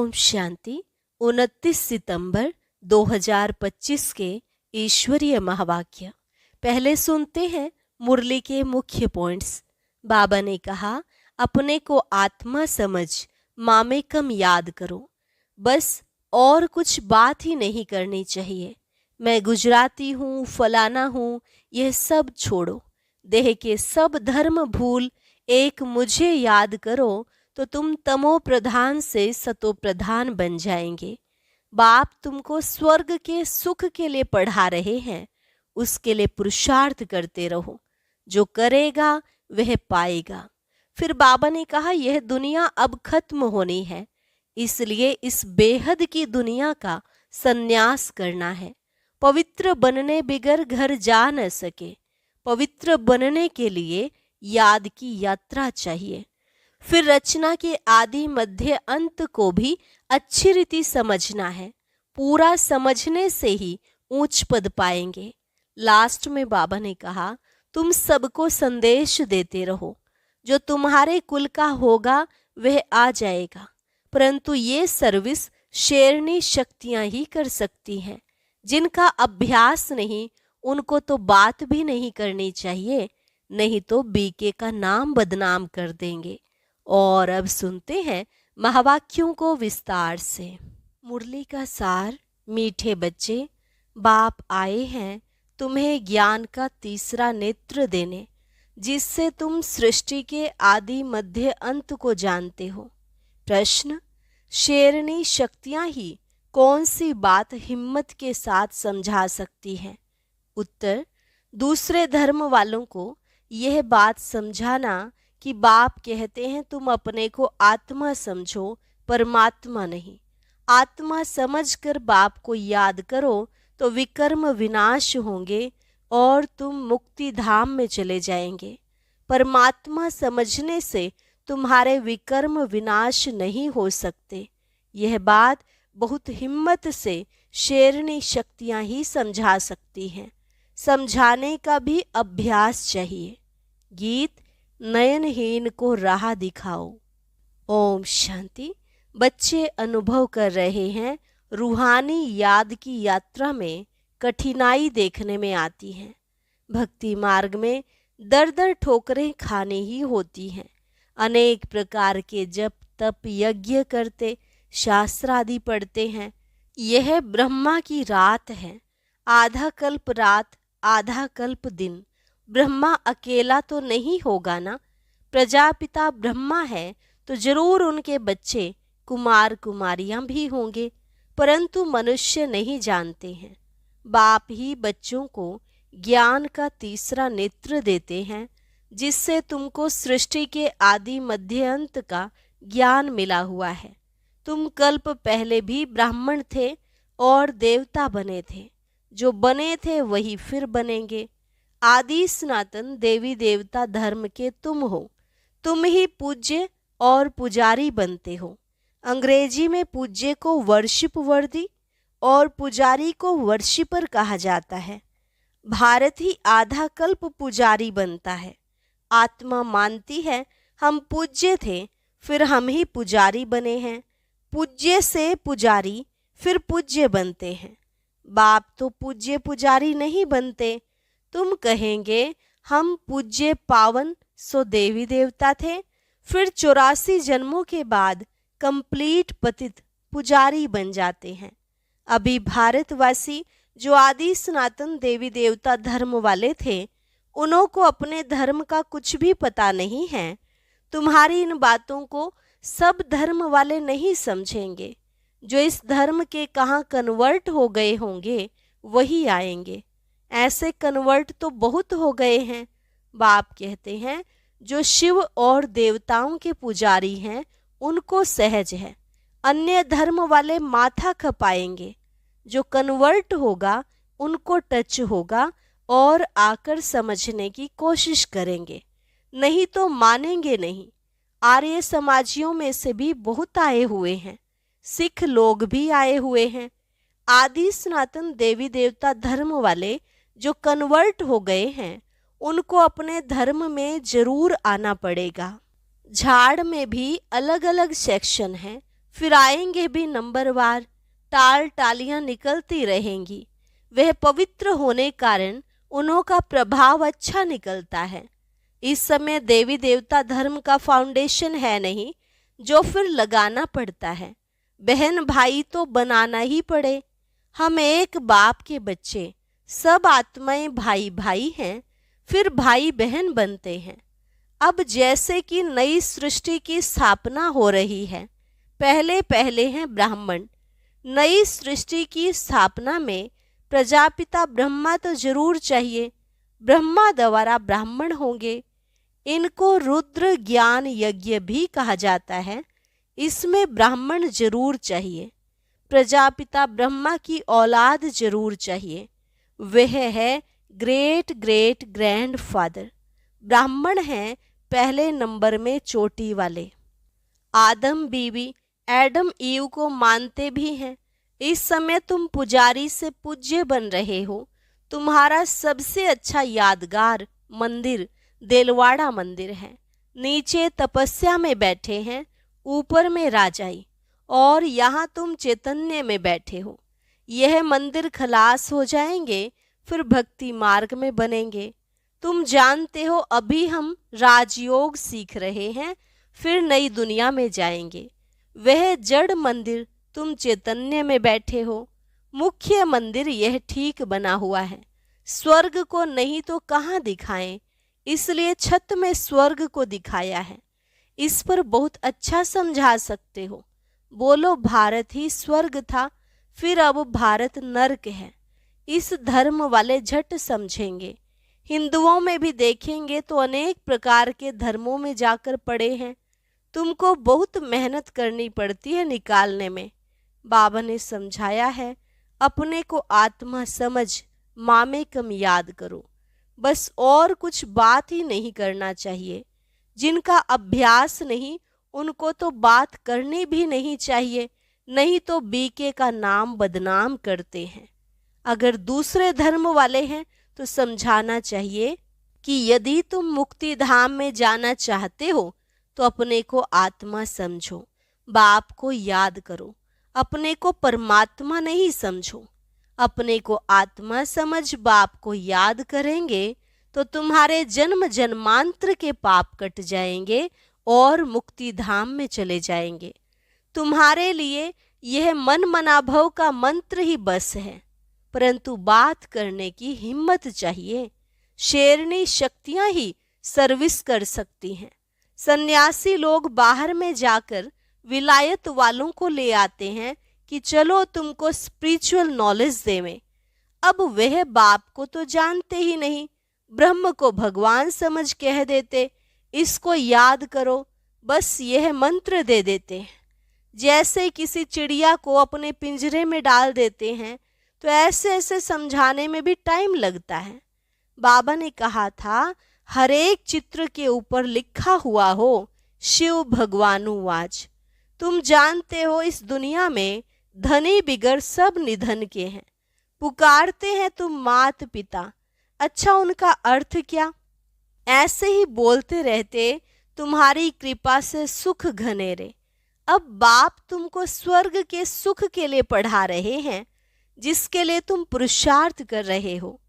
ओम शांति। 29 सितंबर 2025 के ईश्वरीय महावाक्य। पहले सुनते हैं मुरली के मुख्य पॉइंट्स। बाबा ने कहा, अपने को आत्मा समझ मामेकम याद करो, बस और कुछ बात ही नहीं करनी चाहिए। मैं गुजराती हूँ, फलाना हूँ, यह सब छोड़ो। देह के सब धर्म भूल एक मुझे याद करो तो तुम तमो प्रधान से सतो प्रधान बन जाएंगे। बाप तुमको स्वर्ग के सुख के लिए पढ़ा रहे हैं, उसके लिए पुरुषार्थ करते रहो। जो करेगा वह पाएगा। फिर बाबा ने कहा, यह दुनिया अब खत्म होनी है, इसलिए इस बेहद की दुनिया का संन्यास करना है। पवित्र बनने बिगर घर जा न सके। पवित्र बनने के लिए याद की यात्रा चाहिए। फिर रचना के आदि मध्य अंत को भी अच्छी रीति समझना है। पूरा समझने से ही ऊंच पद पाएंगे। लास्ट में बाबा ने कहा, तुम सबको संदेश देते रहो। जो तुम्हारे कुल का होगा वह आ जाएगा, परंतु ये सर्विस शेरनी शक्तियां ही कर सकती हैं। जिनका अभ्यास नहीं उनको तो बात भी नहीं करनी चाहिए, नहीं तो बीके का नाम बदनाम कर देंगे। और अब सुनते हैं महावाक्यों को विस्तार से। मुरली का सार। मीठे बच्चे, बाप आए हैं तुम्हें ज्ञान का तीसरा नेत्र देने, जिससे तुम सृष्टि के आदि मध्य अंत को जानते हो। प्रश्न, शेरनी शक्तियां ही कौन सी बात हिम्मत के साथ समझा सकती हैं? उत्तर, दूसरे धर्म वालों को यह बात समझाना कि बाप कहते हैं तुम अपने को आत्मा समझो, परमात्मा नहीं। आत्मा समझकर बाप को याद करो तो विकर्म विनाश होंगे और तुम मुक्ति धाम में चले जाएंगे। परमात्मा समझने से तुम्हारे विकर्म विनाश नहीं हो सकते। यह बात बहुत हिम्मत से शेरनी शक्तियां ही समझा सकती हैं। समझाने का भी अभ्यास चाहिए। गीत, नयनहीन को राह दिखाओ। ओम शांति। बच्चे अनुभव कर रहे हैं, रूहानी याद की यात्रा में कठिनाई देखने में आती है। भक्ति मार्ग में दर दर ठोकरें खाने ही होती हैं। अनेक प्रकार के जप तप यज्ञ करते, शास्त्र आदि पढ़ते हैं। यह ब्रह्मा की रात है। आधा कल्प रात, आधा कल्प दिन। ब्रह्मा अकेला तो नहीं होगा ना। प्रजापिता ब्रह्मा है तो जरूर उनके बच्चे कुमार कुमारियां भी होंगे, परंतु मनुष्य नहीं जानते हैं। बाप ही बच्चों को ज्ञान का तीसरा नेत्र देते हैं, जिससे तुमको सृष्टि के आदि मध्य अंत का ज्ञान मिला हुआ है। तुम कल्प पहले भी ब्राह्मण थे और देवता बने थे। जो बने थे वही फिर बनेंगे। आदि सनातन देवी देवता धर्म के तुम हो। तुम ही पूज्य और पुजारी बनते हो। अंग्रेजी में पूज्य को वर्शिप वर्दी और पुजारी को वर्शिपर कहा जाता है। भारत ही आधा कल्प पुजारी बनता है। आत्मा मानती है हम पूज्य थे, फिर हम ही पुजारी बने हैं। पूज्य से पुजारी फिर पूज्य बनते हैं। बाप तो पूज्य पुजारी नहीं बनते। तुम कहेंगे हम पूज्य पावन सो देवी देवता थे, फिर 84 जन्मों के बाद कंप्लीट पतित पुजारी बन जाते हैं। अभी भारतवासी जो आदि सनातन देवी देवता धर्म वाले थे, उन्हों को अपने धर्म का कुछ भी पता नहीं है। तुम्हारी इन बातों को सब धर्म वाले नहीं समझेंगे। जो इस धर्म के कहाँ कन्वर्ट हो गए होंगे वही आएंगे। ऐसे कन्वर्ट तो बहुत हो गए हैं। बाप कहते हैं जो शिव और देवताओं के पुजारी हैं उनको सहज है। अन्य धर्म वाले माथा खपाएंगे। जो कन्वर्ट होगा उनको टच होगा और आकर समझने की कोशिश करेंगे, नहीं तो मानेंगे नहीं। आर्य समाजियों में से भी बहुत आए हुए हैं। सिख लोग भी आए हुए हैं। आदि सनातन देवी देवता धर्म वाले जो कन्वर्ट हो गए हैं उनको अपने धर्म में जरूर आना पड़ेगा। झाड़ में भी अलग अलग सेक्शन हैं, फिर आएंगे भी नंबरवार, टाल टालियां निकलती रहेंगी। वह पवित्र होने कारण उनका प्रभाव अच्छा निकलता है। इस समय देवी देवता धर्म का फाउंडेशन है नहीं, जो फिर लगाना पड़ता है। बहन भाई तो बनाना ही पड़े। हम एक बाप के बच्चे, सब आत्माएं भाई भाई हैं, फिर भाई बहन बनते हैं। अब जैसे कि नई सृष्टि की स्थापना हो रही है, पहले पहले हैं ब्राह्मण। नई सृष्टि की स्थापना में प्रजापिता ब्रह्मा तो जरूर चाहिए। ब्रह्मा द्वारा ब्राह्मण होंगे। इनको रुद्र ज्ञान यज्ञ भी कहा जाता है। इसमें ब्राह्मण जरूर चाहिए। प्रजापिता ब्रह्मा की औलाद जरूर चाहिए। वह है ग्रेट ग्रेट ग्रैंड फादर। ब्राह्मण हैं पहले नंबर में चोटी वाले। आदम बीवी एडम ईव को मानते भी हैं। इस समय तुम पुजारी से पूज्य बन रहे हो। तुम्हारा सबसे अच्छा यादगार मंदिर देलवाड़ा मंदिर है। नीचे तपस्या में बैठे हैं, ऊपर में राजाई, और यहाँ तुम चैतन्य में बैठे हो। यह मंदिर खलास हो जाएंगे, फिर भक्ति मार्ग में बनेंगे। तुम जानते हो अभी हम राजयोग सीख रहे हैं, फिर नई दुनिया में जाएंगे। वह जड़ मंदिर, तुम चैतन्य में बैठे हो। मुख्य मंदिर यह ठीक बना हुआ है। स्वर्ग को नहीं तो कहाँ दिखाएं, इसलिए छत में स्वर्ग को दिखाया है। इस पर बहुत अच्छा समझा सकते हो। बोलो भारत ही स्वर्ग था, फिर अब भारत नर्क है। इस धर्म वाले झट समझेंगे। हिंदुओं में भी देखेंगे तो अनेक प्रकार के धर्मों में जाकर पड़े हैं। तुमको बहुत मेहनत करनी पड़ती है निकालने में। बाबा ने समझाया है, अपने को आत्मा समझ मामेकम याद करो। बस और कुछ बात ही नहीं करना चाहिए। जिनका अभ्यास नहीं, उनको तो बात करनी भी नहीं चाहिए, नहीं तो बीके का नाम बदनाम करते हैं। अगर दूसरे धर्म वाले हैं तो समझाना चाहिए कि यदि तुम मुक्ति धाम में जाना चाहते हो तो अपने को आत्मा समझो, बाप को याद करो। अपने को परमात्मा नहीं समझो। अपने को आत्मा समझ बाप को याद करेंगे तो तुम्हारे जन्म जन्मांतर के पाप कट जाएंगे और मुक्ति धाम में चले जाएंगे। तुम्हारे लिए यह मन मनाभव का मंत्र ही बस है, परंतु बात करने की हिम्मत चाहिए। शेरनी शक्तियां ही सर्विस कर सकती हैं। सन्यासी लोग बाहर में जाकर विलायत वालों को ले आते हैं कि चलो तुमको स्पिरिचुअल नॉलेज देवें। अब वह बाप को तो जानते ही नहीं, ब्रह्म को भगवान समझ कह देते, इसको याद करो, बस यह मंत्र दे देते हैं। जैसे किसी चिड़िया को अपने पिंजरे में डाल देते हैं, तो ऐसे ऐसे समझाने में भी टाइम लगता है। बाबा ने कहा था, हर एक चित्र के ऊपर लिखा हुआ हो शिव भगवानुवाच। तुम जानते हो इस दुनिया में धनी बिगर सब निधन के हैं। पुकारते हैं तुम मात पिता, अच्छा उनका अर्थ क्या? ऐसे ही बोलते रहते, तुम्हारी कृपा से सुख घनेरे। अब बाप तुमको स्वर्ग के सुख के लिए पढ़ा रहे हैं, जिसके लिए तुम पुरुषार्थ कर रहे हो।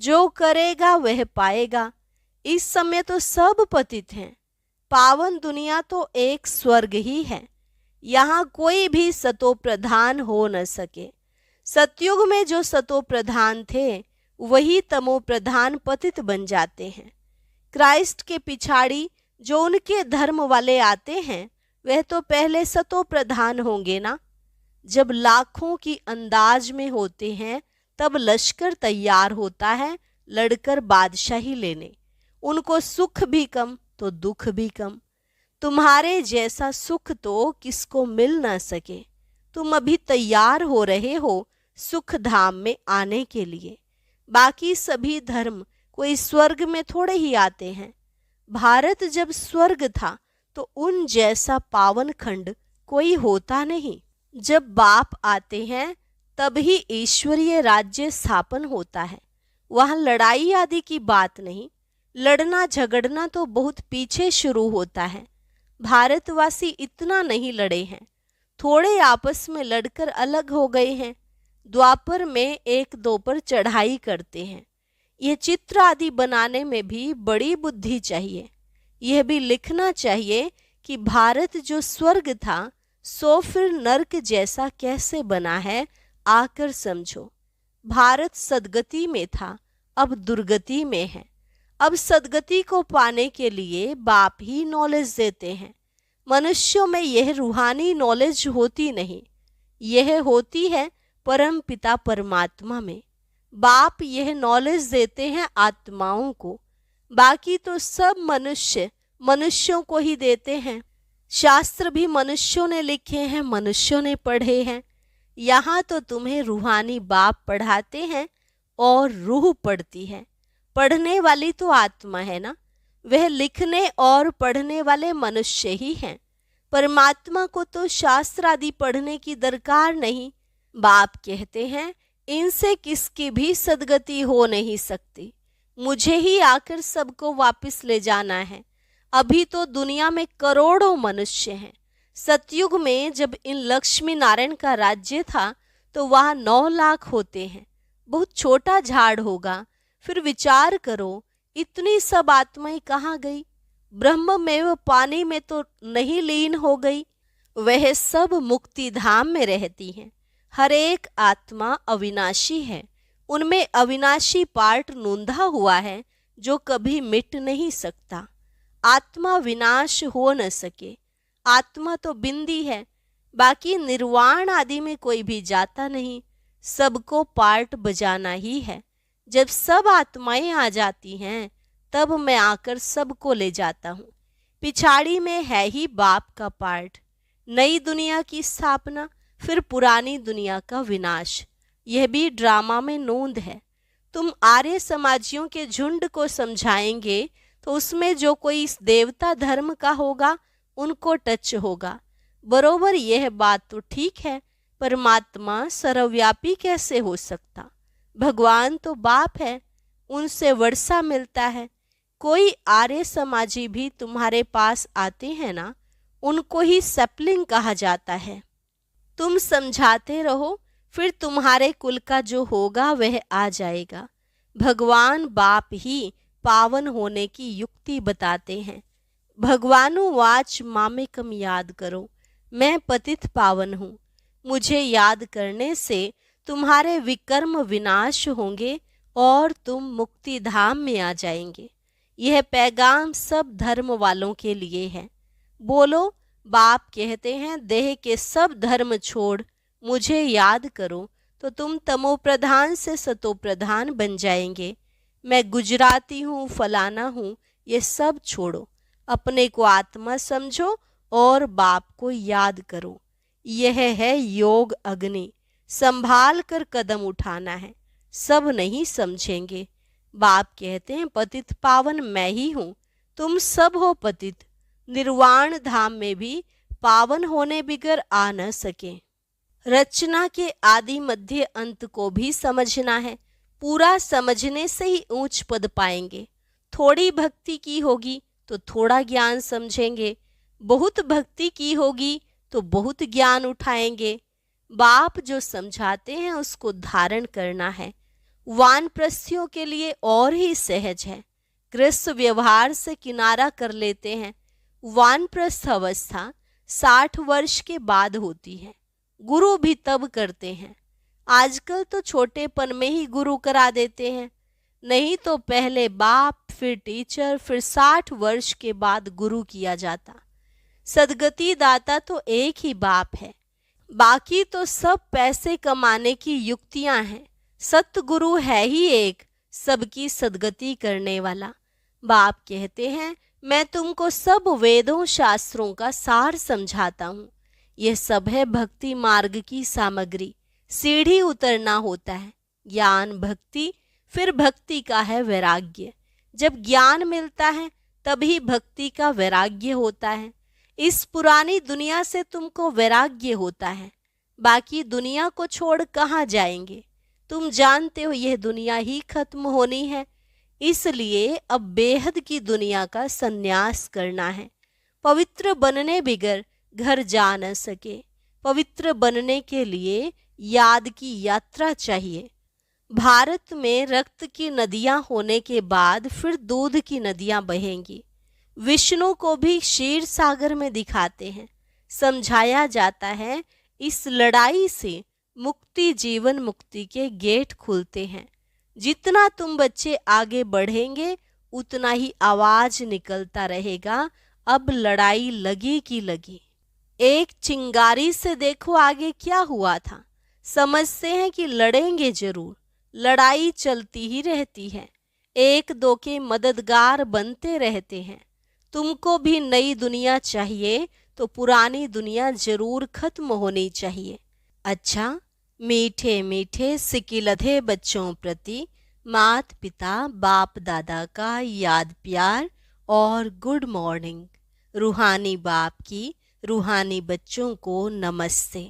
जो करेगा वह पाएगा। इस समय तो सब पतित हैं। पावन दुनिया तो एक स्वर्ग ही है। यहाँ कोई भी सतो प्रधान हो न सके। सतयुग में जो सतो प्रधान थे, वही तमो प्रधान पतित बन जाते हैं। क्राइस्ट के पिछाड़ी जो उनके धर्म वाले आते हैं, वह तो पहले सतो प्रधान होंगे ना। जब लाखों की अंदाज में होते हैं, तब लश्कर तैयार होता है लड़कर बादशाही लेने। उनको सुख भी कम तो दुख भी कम। तुम्हारे जैसा सुख तो किसको मिल ना सके। तुम अभी तैयार हो रहे हो सुख धाम में आने के लिए। बाकी सभी धर्म कोई स्वर्ग में थोड़े ही आते हैं। भारत जब स्वर्ग था तो उन जैसा पावन खंड कोई होता नहीं। जब बाप आते हैं तब ही ईश्वरीय राज्य स्थापन होता है। वहाँ लड़ाई आदि की बात नहीं। लड़ना झगड़ना तो बहुत पीछे शुरू होता है। भारतवासी इतना नहीं लड़े हैं। थोड़े आपस में लड़कर अलग हो गए हैं। द्वापर में एक दो पर चढ़ाई करते हैं। यह चित्र आदि बनाने में भी बड़ी बुद्धि चाहिए। यह भी लिखना चाहिए कि भारत जो स्वर्ग था सो फिर नरक जैसा कैसे बना है, आकर समझो। भारत सदगति में था, अब दुर्गति में है। अब सदगति को पाने के लिए बाप ही नॉलेज देते हैं। मनुष्यों में यह रूहानी नॉलेज होती नहीं, यह होती है परम पिता परमात्मा में। बाप यह नॉलेज देते हैं आत्माओं को, बाकी तो सब मनुष्यों को ही देते हैं। शास्त्र भी मनुष्यों ने लिखे हैं, मनुष्यों ने पढ़े हैं। यहाँ तो तुम्हें रूहानी बाप पढ़ाते हैं और रूह पढ़ती है। पढ़ने वाली तो आत्मा है ना, वह लिखने और पढ़ने वाले मनुष्य ही हैं। परमात्मा को तो शास्त्र आदि पढ़ने की दरकार नहीं। बाप कहते हैं इनसे किसकी भी सदगति हो नहीं सकती, मुझे ही आकर सबको वापस ले जाना है। अभी तो दुनिया में करोड़ों मनुष्य हैं। सतयुग में जब इन लक्ष्मी नारायण का राज्य था तो वहाँ 9 लाख होते हैं। बहुत छोटा झाड़ होगा। फिर विचार करो इतनी सब आत्माएं कहाँ गई? ब्रह्म में वो पानी में तो नहीं लीन हो गई? वह सब मुक्ति धाम में रहती हैं। हर एक आत्मा अविनाशी है, उनमें अविनाशी पार्ट नूंधा हुआ है जो कभी मिट नहीं सकता। आत्मा विनाश हो न सके। आत्मा तो बिंदी है, बाकी निर्वाण आदि में कोई भी जाता नहीं। सबको पार्ट बजाना ही है। जब सब आत्माएं आ जाती हैं तब मैं आकर सबको ले जाता हूँ। पिछाड़ी में है ही बाप का पार्ट। नई दुनिया की स्थापना, फिर पुरानी दुनिया का विनाश, यह भी ड्रामा में नोंद है। तुम आर्य समाजियों के झुंड को समझाएंगे तो उसमें जो कोई इस देवता धर्म का होगा उनको टच होगा। बरोबर यह बात तो ठीक है, परमात्मा सर्वव्यापी कैसे हो सकता? भगवान तो बाप है, उनसे वर्षा मिलता है। कोई आर्य समाजी भी तुम्हारे पास आते हैं ना, उनको ही सैपलिंग कहा जाता है। तुम समझाते रहो, फिर तुम्हारे कुल का जो होगा वह आ जाएगा। भगवान बाप ही पावन होने की युक्ति बताते हैं। भगवानुवाच मामेकम याद करो, मैं पतित पावन हूँ। मुझे याद करने से तुम्हारे विकर्म विनाश होंगे और तुम मुक्ति धाम में आ जाएंगे। यह पैगाम सब धर्म वालों के लिए है। बोलो, बाप कहते हैं देह के सब धर्म छोड़ मुझे याद करो तो तुम तमो प्रधान से सतो प्रधान बन जाएंगे। मैं गुजराती हूँ, फलाना हूँ, ये सब छोड़ो। अपने को आत्मा समझो और बाप को याद करो। यह है योग अग्नि। संभाल कर कदम उठाना है। सब नहीं समझेंगे। बाप कहते हैं पतित पावन मैं ही हूँ, तुम सब हो पतित। निर्वाण धाम में भी पावन होने बिगर आ न सके। रचना के आदि मध्य अंत को भी समझना है। पूरा समझने से ही ऊंच पद पाएंगे। थोड़ी भक्ति की होगी तो थोड़ा ज्ञान समझेंगे, बहुत भक्ति की होगी तो बहुत ज्ञान उठाएंगे। बाप जो समझाते हैं उसको धारण करना है। वानप्रस्थियों के लिए और ही सहज है। गृहस्थ व्यवहार से किनारा कर लेते हैं। वानप्रस्थ अवस्था 60 वर्ष के बाद होती है। गुरु भी तब करते हैं। आजकल तो छोटेपन में ही गुरु करा देते हैं, नहीं तो पहले बाप, फिर टीचर, फिर 60 वर्ष के बाद गुरु किया जाता। सदगति दाता तो एक ही बाप है, बाकी तो सब पैसे कमाने की युक्तियां हैं। सतगुरु है ही एक, सबकी सदगति करने वाला। बाप कहते हैं मैं तुमको सब वेदों शास्त्रों का सार समझाता हूँ। यह सब है भक्ति मार्ग की सामग्री। सीढ़ी उतरना होता है। ज्ञान भक्ति, फिर भक्ति का है वैराग्य। जब ज्ञान मिलता है तभी भक्ति का वैराग्य होता है। इस पुरानी दुनिया से तुमको वैराग्य होता है, बाकी दुनिया को छोड़ कहाँ जाएंगे? तुम जानते हो यह दुनिया ही खत्म होनी है, इसलिए अब बेहद की दुनिया का संन्यास करना है। पवित्र बनने बिगर घर जा न सके। पवित्र बनने के लिए याद की यात्रा चाहिए। भारत में रक्त की नदियां होने के बाद फिर दूध की नदियां बहेंगी। विष्णु को भी क्षीर सागर में दिखाते हैं। समझाया जाता है इस लड़ाई से मुक्ति, जीवन मुक्ति के गेट खुलते हैं। जितना तुम बच्चे आगे बढ़ेंगे उतना ही आवाज निकलता रहेगा, अब लड़ाई लगी की लगी। एक चिंगारी से देखो आगे क्या हुआ था। समझते हैं कि लड़ेंगे जरूर, लड़ाई चलती ही रहती है। एक दो के मददगार बनते रहते हैं। तुमको भी नई दुनिया चाहिए तो पुरानी दुनिया जरूर खत्म होनी चाहिए। अच्छा, मीठे मीठे सिकिलधे बच्चों प्रति मात पिता बाप दादा का याद प्यार और गुड मॉर्निंग। रूहानी बाप की रूहानी बच्चों को नमस्ते।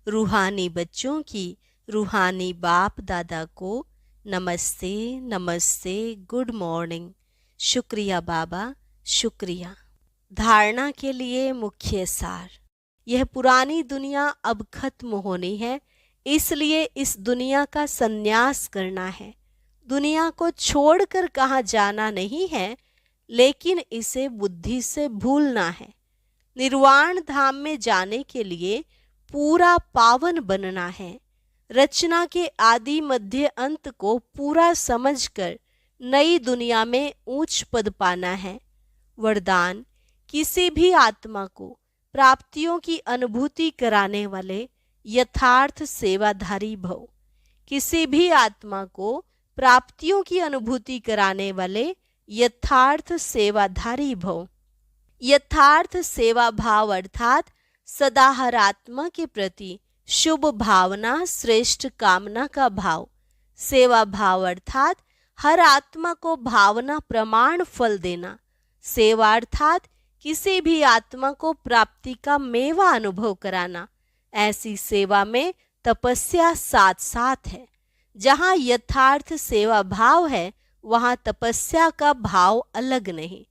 रूहानी बच्चों की रूहानी बाप दादा को नमस्ते नमस्ते, गुड मॉर्निंग। शुक्रिया बाबा, शुक्रिया। धारणा के लिए मुख्य सार। यह पुरानी दुनिया अब खत्म होनी है, इसलिए इस दुनिया का संन्यास करना है। दुनिया को छोड़कर कहाँ जाना नहीं है, लेकिन इसे बुद्धि से भूलना है। निर्वाण धाम में जाने के लिए पूरा पावन बनना है। रचना के आदि मध्य अंत को पूरा समझकर नई दुनिया में उच्च पद पाना है। वरदान, किसी भी आत्मा को प्राप्तियों की अनुभूति कराने वाले यथार्थ सेवाधारी भव। किसी भी आत्मा को प्राप्तियों की अनुभूति कराने वाले यथार्थ सेवाधारी भव। यथार्थ सेवा भाव अर्थात सदा हर आत्मा के प्रति शुभ भावना, श्रेष्ठ कामना का भाव। सेवा भाव अर्थात हर आत्मा को भावना प्रमाण फल देना। सेवा अर्थात किसी भी आत्मा को प्राप्ति का मेवा अनुभव कराना। ऐसी सेवा में तपस्या साथ साथ है। जहाँ यथार्थ सेवा भाव है वहाँ तपस्या का भाव अलग नहीं।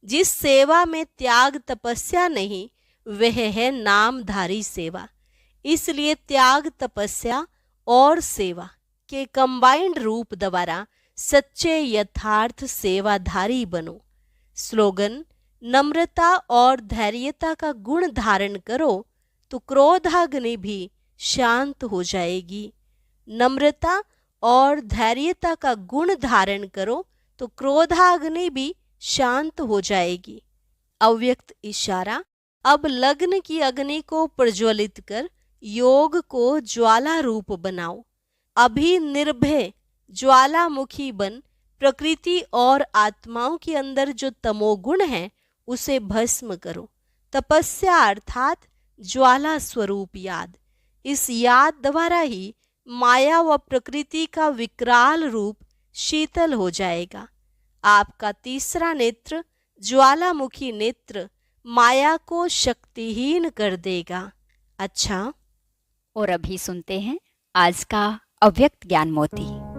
जिस सेवा में त्याग तपस्या नहीं वह है नामधारी सेवा। इसलिए त्याग तपस्या और सेवा के कंबाइंड रूप द्वारा सच्चे यथार्थ सेवाधारी बनो। स्लोगन, नम्रता और धैर्यता का गुण धारण करो तो क्रोधाग्नि भी शांत हो जाएगी। नम्रता और धैर्यता का गुण धारण करो तो क्रोधाग्नि भी शांत हो जाएगी। अव्यक्त इशारा, अब लग्न की अग्नि को प्रज्वलित कर योग को ज्वाला रूप बनाओ। अभी निर्भय ज्वालामुखी बन प्रकृति और आत्माओं के अंदर जो तमोगुण है उसे भस्म करो। तपस्या अर्थात ज्वाला स्वरूप याद। इस याद द्वारा ही माया व प्रकृति का विकराल रूप शीतल हो जाएगा। आपका तीसरा नेत्र, ज्वालामुखी नेत्र, माया को शक्तिहीन कर देगा। अच्छा, और अभी सुनते हैं आज का अव्यक्त ज्ञान मोती।